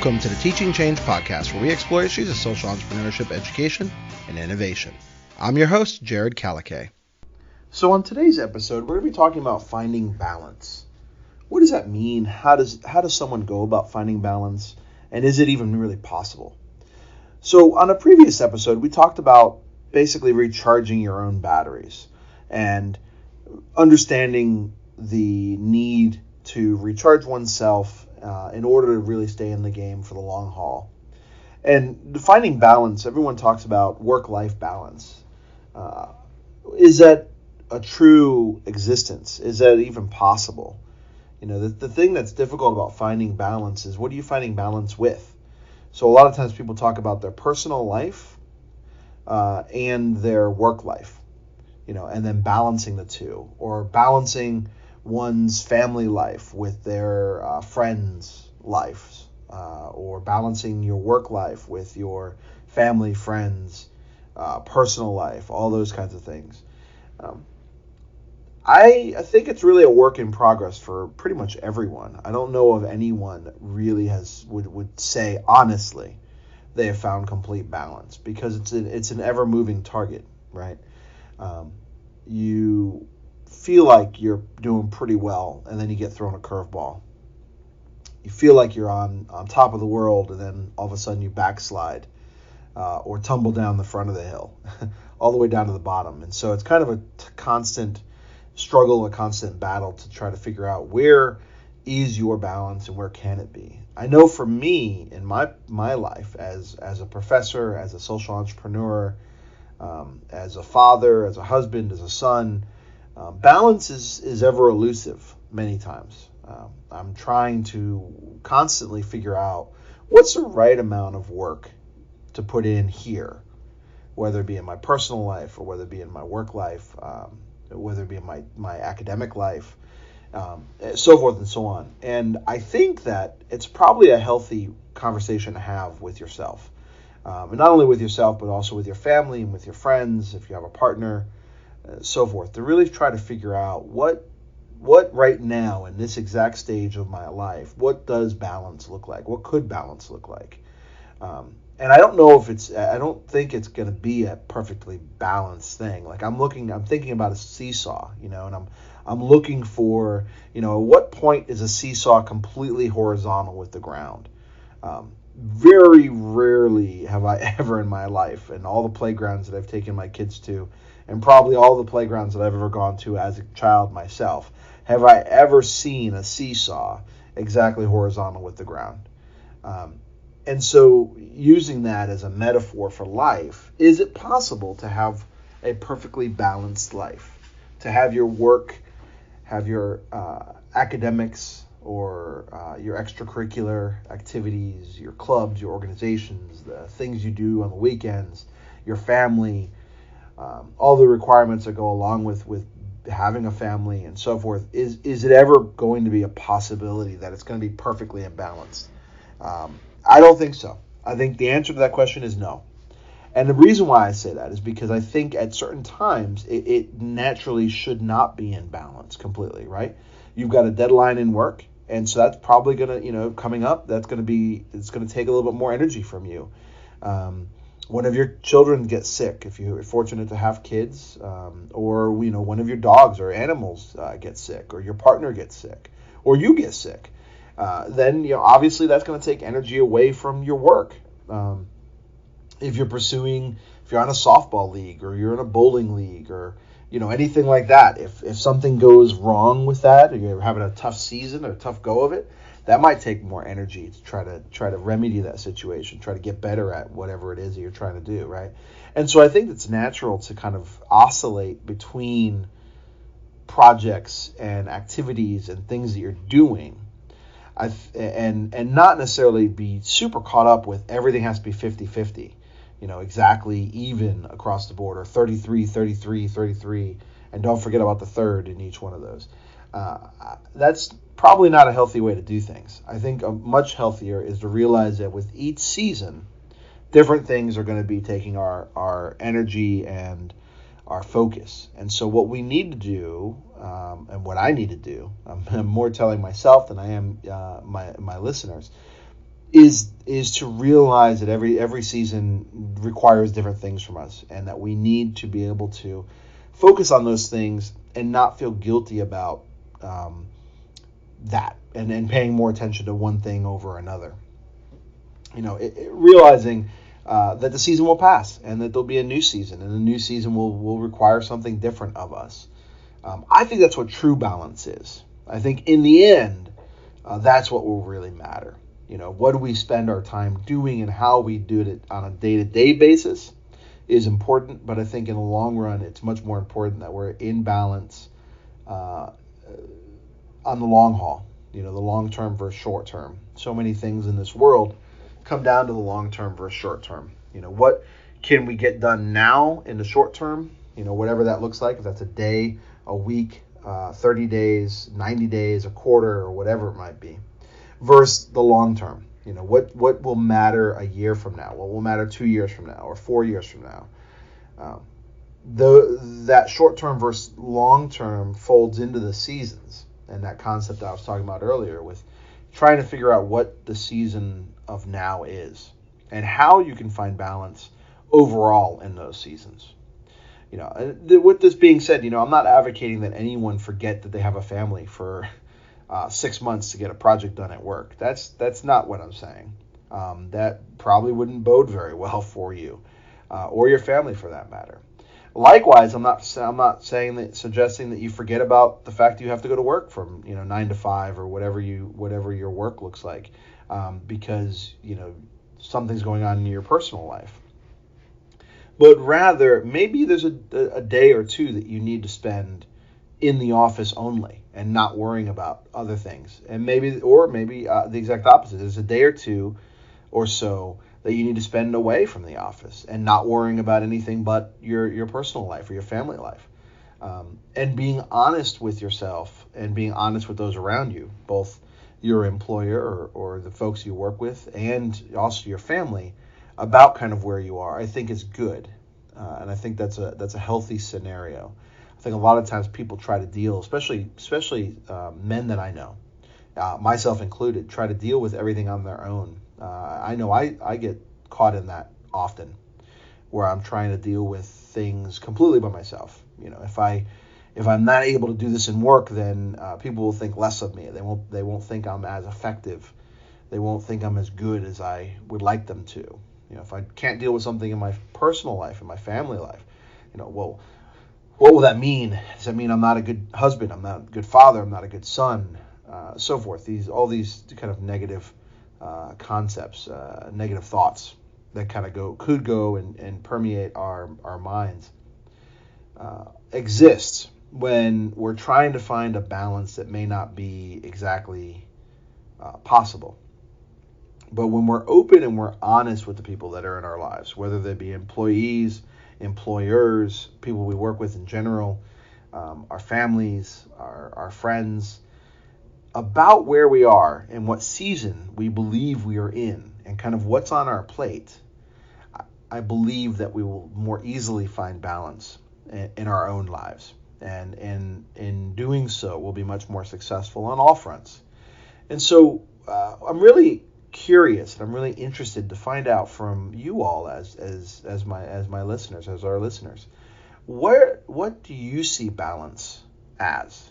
Welcome to the Teaching Change Podcast, where we explore issues of social entrepreneurship, education, and innovation. I'm your host, Jerrid Kalakay. So on today's episode, we're going to be talking about finding balance. What does that mean? How does someone go about finding balance? And is it even really possible? So on a previous episode, we talked about basically recharging your own batteries and understanding the need to recharge oneself in order to really stay in the game for the long haul. And defining balance, everyone talks about work-life balance. Is that a true existence? Is that even possible? You know, the thing that's difficult about finding balance is, what are you finding balance with? So a lot of times people talk about their personal life and their work life, you know, and then balancing the two, or balancing one's family life with their friends' lives, or balancing your work life with your family, friends, personal life, all those kinds of things. I think it's really a work in progress for pretty much everyone. I don't know of anyone that really would say honestly they have found complete balance, because it's an ever moving target, right? You feel like you're doing pretty well, and then you get thrown a curveball. You feel like you're on top of the world, and then all of a sudden you backslide or tumble down the front of the hill all the way down to the bottom. And so it's kind of a constant struggle, a constant battle to try to figure out where is your balance and where can it be. I know for me in my life as a professor, as a social entrepreneur, as a father, as a husband, as a son, balance is ever elusive many times. I'm trying to constantly figure out what's the right amount of work to put in here, whether it be in my personal life or whether it be in my work life, whether it be in my academic life, so forth and so on. And I think that it's probably a healthy conversation to have with yourself. And not only with yourself, but also with your family and with your friends, if you have a partner, so forth, to really try to figure out what right now in this exact stage of my life, what does balance look like? What could balance look like? And I don't know I don't think it's going to be a perfectly balanced thing. Like I'm thinking about a seesaw, you know, and I'm looking for, you know, at what point is a seesaw completely horizontal with the ground? Very rarely have I ever in my life, and all the playgrounds that I've taken my kids to, and probably all the playgrounds that I've ever gone to as a child myself, have I ever seen a seesaw exactly horizontal with the ground. And so using that as a metaphor for life, is it possible to have a perfectly balanced life? To have your work, have your academics, or your extracurricular activities, your clubs, your organizations, the things you do on the weekends, your family, all the requirements that go along with having a family and so forth. Is it ever going to be a possibility that it's going to be perfectly imbalanced? I don't think so. I think the answer to that question is no. And the reason why I say that is because I think at certain times it naturally should not be in balance completely, right? You've got a deadline in work, and so that's probably going to, you know, coming up, it's going to take a little bit more energy from you. One of your children gets sick, if you're fortunate to have kids, or, you know, one of your dogs or animals gets sick, or your partner gets sick, or you get sick, then, you know, obviously that's going to take energy away from your work. If you're on a softball league, or you're in a bowling league, or, you know, anything like that, if something goes wrong with that, or you're having a tough season or a tough go of it, that might take more energy to try to remedy that situation, try to get better at whatever it is that you're trying to do, right? And so I think it's natural to kind of oscillate between projects and activities and things that you're doing, and not necessarily be super caught up with everything has to be 50-50, you know, exactly even across the board, or 33, 33, 33, and don't forget about the third in each one of those. That's probably not a healthy way to do things. I think much healthier is to realize that with each season, different things are going to be taking our energy and our focus. And so what we need to do, and what I need to do, I'm more telling myself than I am my listeners, is to realize that every season requires different things from us, and that we need to be able to focus on those things and not feel guilty about that, and paying more attention to one thing over another. Realizing that the season will pass, and that there'll be a new season, and the new season will require something different of us. I think that's what true balance is. I think in the end, that's what will really matter. What do we spend our time doing, and how we do it on a day-to-day basis is important. But I think in the long run, it's much more important that we're in balance on the long haul, the long term versus short term. So many things in this world come down to the long term versus short term. What can we get done now in the short term? Whatever that looks like, if that's a day, a week, 30 days, 90 days, a quarter, or whatever it might be, versus the long term. What will matter a year from now? What will matter 2 years from now, or 4 years from now? That short term versus long term folds into the seasons, and that concept I was talking about earlier, with trying to figure out what the season of now is, and how you can find balance overall in those seasons. With this being said, I'm not advocating that anyone forget that they have a family for 6 months to get a project done at work. That's not what I'm saying. That probably wouldn't bode very well for you, or your family for that matter. Likewise, I'm not suggesting that you forget about the fact that you have to go to work from 9 to 5 or whatever your work looks like, because something's going on in your personal life. But rather, maybe there's a day or two that you need to spend in the office only, and not worrying about other things. And maybe the exact opposite. There's a day or two or so that you need to spend away from the office, and not worrying about anything but your personal life or your family life. And being honest with yourself, and being honest with those around you, both your employer or the folks you work with, and also your family, about kind of where you are, I think is good. And I think that's a healthy scenario. I think a lot of times people try to deal, especially men that I know, myself included, try to deal with everything on their own. I know I get caught in that often, where I'm trying to deal with things completely by myself. If I'm not able to do this in work, then people will think less of me. They won't think I'm as effective. They won't think I'm as good as I would like them to. If I can't deal with something in my personal life, in my family life, well, what will that mean? Does that mean I'm not a good husband? I'm not a good father? I'm not a good son? So forth. All these kind of negative concepts, negative thoughts that kind of could go and permeate our minds, exists when we're trying to find a balance that may not be exactly possible. But when we're open and we're honest with the people that are in our lives, whether they be employees, employers, people we work with in general, our families, our friends, about where we are and what season we believe we are in, and kind of what's on our plate, I believe that we will more easily find balance in our own lives. And in doing so, we'll be much more successful on all fronts. And so I'm really curious, and I'm really interested to find out from you all as my listeners, as our listeners, what do you see balance as?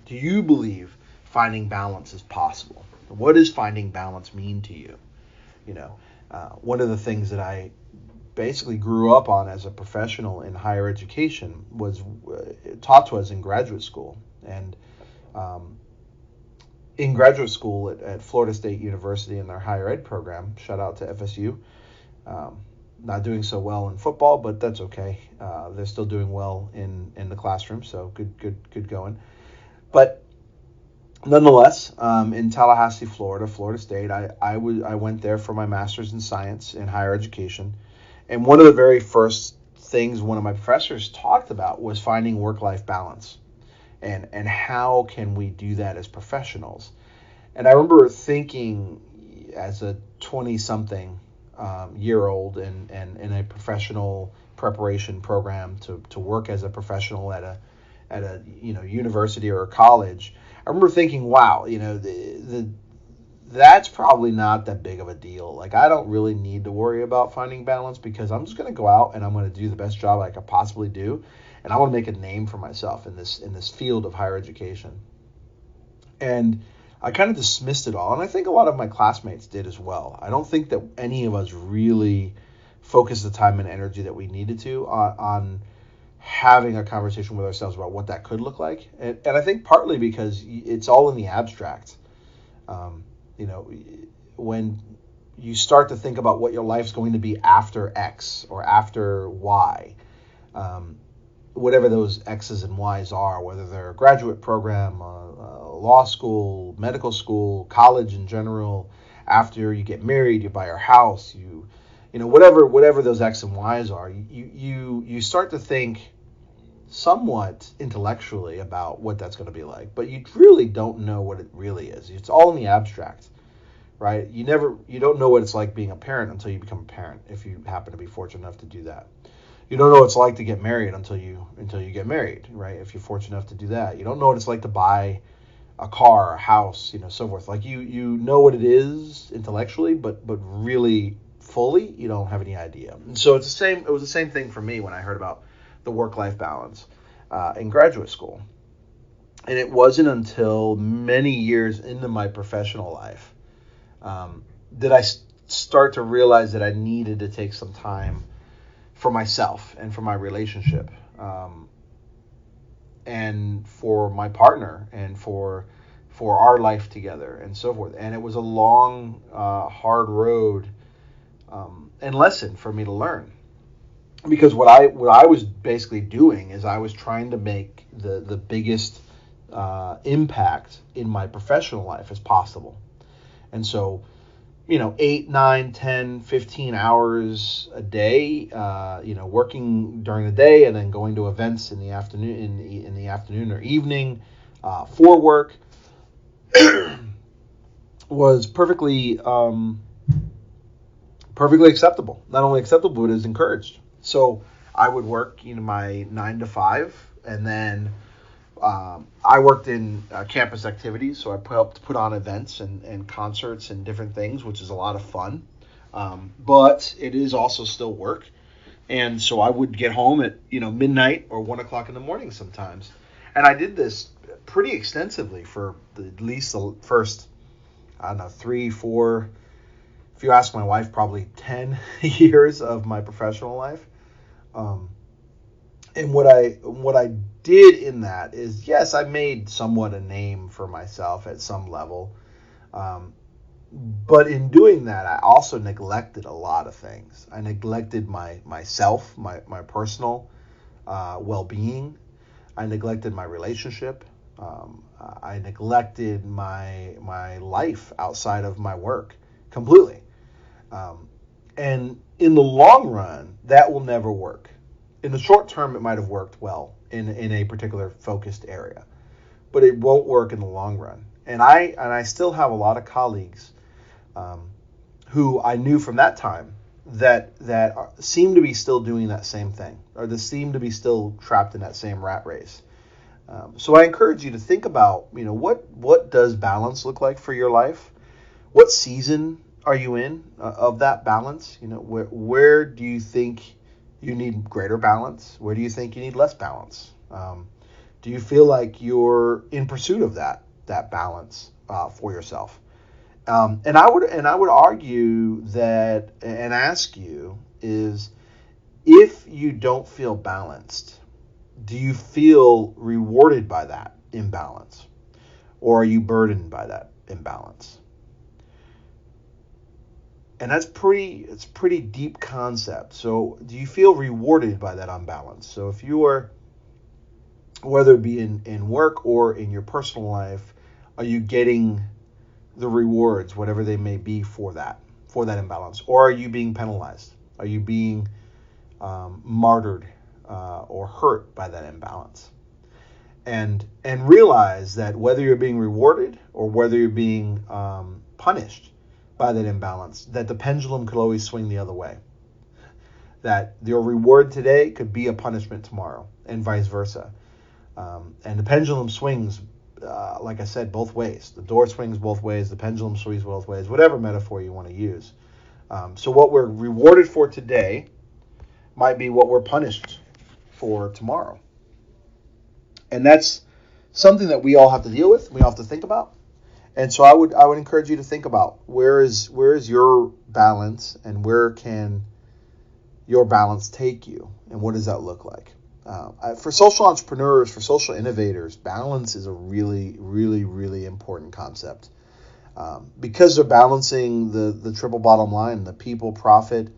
Do you believe finding balance is possible? What does finding balance mean to you? One of the things that I basically grew up on as a professional in higher education was taught to us in graduate school. And in graduate school at Florida State University in their higher ed program, shout out to FSU, not doing so well in football, but that's okay. They're still doing well in the classroom, so good going. But nonetheless, in Tallahassee, Florida State, I went there for my master's in science in higher education. And one of the very first things one of my professors talked about was finding work-life balance. And how can we do that as professionals? And I remember thinking, as a 20-something year old and in a professional preparation program to work as a professional at a university or a college, I remember thinking, wow, the that's probably not that big of a deal. Like, I don't really need to worry about finding balance because I'm just going to go out and I'm going to do the best job I could possibly do. And I want to make a name for myself in this field of higher education. And I kind of dismissed it all. And I think a lot of my classmates did as well. I don't think that any of us really focused the time and energy that we needed to on having a conversation with ourselves about what that could look like. And I think partly because it's all in the abstract. When you start to think about what your life's going to be after X or after Y, whatever those X's and Y's are, whether they're a graduate program, law school, medical school, college in general, after you get married, you buy your house, whatever those X and Y's are, you start to think somewhat intellectually about what that's going to be like, but you really don't know what it really is. It's all in the abstract, right? You don't know what it's like being a parent until you become a parent, if you happen to be fortunate enough to do that. You don't know what it's like to get married until you get married, right? If you're fortunate enough to do that. You don't know what it's like to buy a car, a house, so forth. Like you know what it is intellectually, but really fully, you don't have any idea. And so it was the same thing for me when I heard about the work-life balance in graduate school. And it wasn't until many years into my professional life that I start to realize that I needed to take some time for myself and for my relationship, and for my partner, and for our life together, and so forth. And it was a long, hard road and lesson for me to learn, because what I was basically doing is I was trying to make the biggest impact in my professional life as possible. And so 8, 9, 10, 15 hours a day, working during the day and then going to events in the afternoon, in the afternoon or evening for work was perfectly acceptable. Not only acceptable, but it was encouraged. So I would work, my 9 to 5, and then I worked in campus activities, so I helped put on events and concerts and different things, which is a lot of fun. But it is also still work. And so I would get home at, midnight or 1 o'clock in the morning sometimes. And I did this pretty extensively for at least the first, 3, 4, if you ask my wife, probably 10 years of my professional life. And what I did in that is, yes, I made somewhat a name for myself at some level. But in doing that, I also neglected a lot of things. I neglected myself, my personal well-being. I neglected my relationship. I neglected my life outside of my work completely. And in the long run, that will never work. In the short term, it might have worked well in a particular focused area, but it won't work in the long run. And I still have a lot of colleagues who I knew from that time that seem to be still doing that same thing, or that seem to be still trapped in that same rat race. So I encourage you to think about, what does balance look like for your life? What season are you in of that balance? Where do you think you need greater balance? Where do you think you need less balance? Do you feel like you're in pursuit of that balance for yourself? And I would argue that, and ask you, is if you don't feel balanced, do you feel rewarded by that imbalance, or are you burdened by that imbalance? And it's pretty deep concept. So do you feel rewarded by that unbalance? So if you are, whether it be in work or in your personal life, are you getting the rewards, whatever they may be, for that imbalance? Or are you being penalized? Are you being martyred or hurt by that imbalance? And realize that whether you're being rewarded or whether you're being punished by that imbalance, that the pendulum could always swing the other way. That your reward today could be a punishment tomorrow, and vice versa. And the pendulum swings like I said, both ways. The door swings both ways. The pendulum swings both ways. Whatever metaphor you want to use. So what we're rewarded for today might be what we're punished for tomorrow. And that's something that we all have to deal with. We all have to think about. And so I would encourage you to think about where is your balance, and where can your balance take you, and what does that look like? For social entrepreneurs, for social innovators, balance is a really, really, really important concept, because they're balancing the triple bottom line: the people, profit,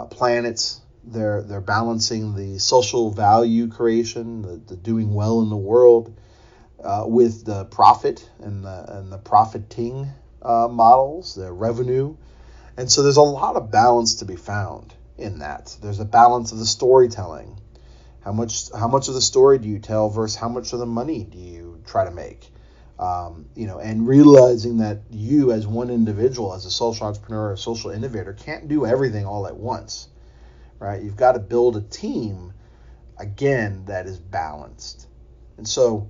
planets. They're balancing the social value creation, the doing well in the world, with the profit and the profiting models, the revenue. And so there's a lot of balance to be found in that. There's a balance of the storytelling. How much of the story do you tell versus how much of the money do you try to make? And realizing that you as one individual, as a social entrepreneur, a social innovator, can't do everything all at once, right? You've got to build a team, again, that is balanced. And so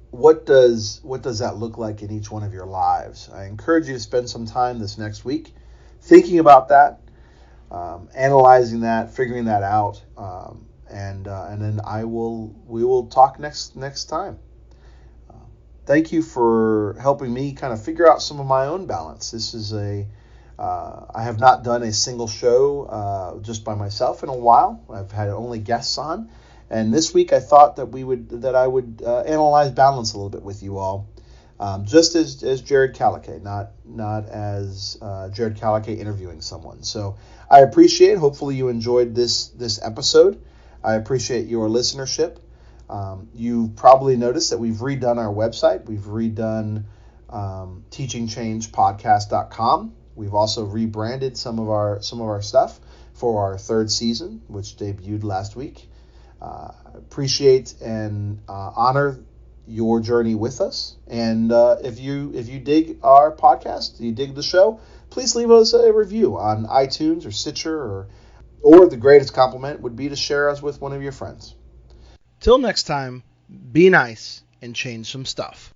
what does that look like in each one of your lives? I encourage you to spend some time this next week thinking about that, analyzing that, figuring that out, and then we will talk next time. Thank you for helping me kind of figure out some of my own balance. This is I have not done a single show just by myself in a while. I've had only guests on. And this week I thought that I would analyze balance a little bit with you all, just as Jerrid Kalakay, not as Jerrid Kalakay interviewing someone. So I appreciate. Hopefully you enjoyed this episode. I appreciate your listenership. You've probably noticed that we've redone our website. We've redone teachingchangepodcast.com. We've also rebranded some of our stuff for our third season, which debuted last week. Appreciate and honor your journey with us. And if you dig our podcast, you dig the show, please leave us a review on iTunes or Stitcher, or the greatest compliment would be to share us with one of your friends. Till next time, be nice and change some stuff.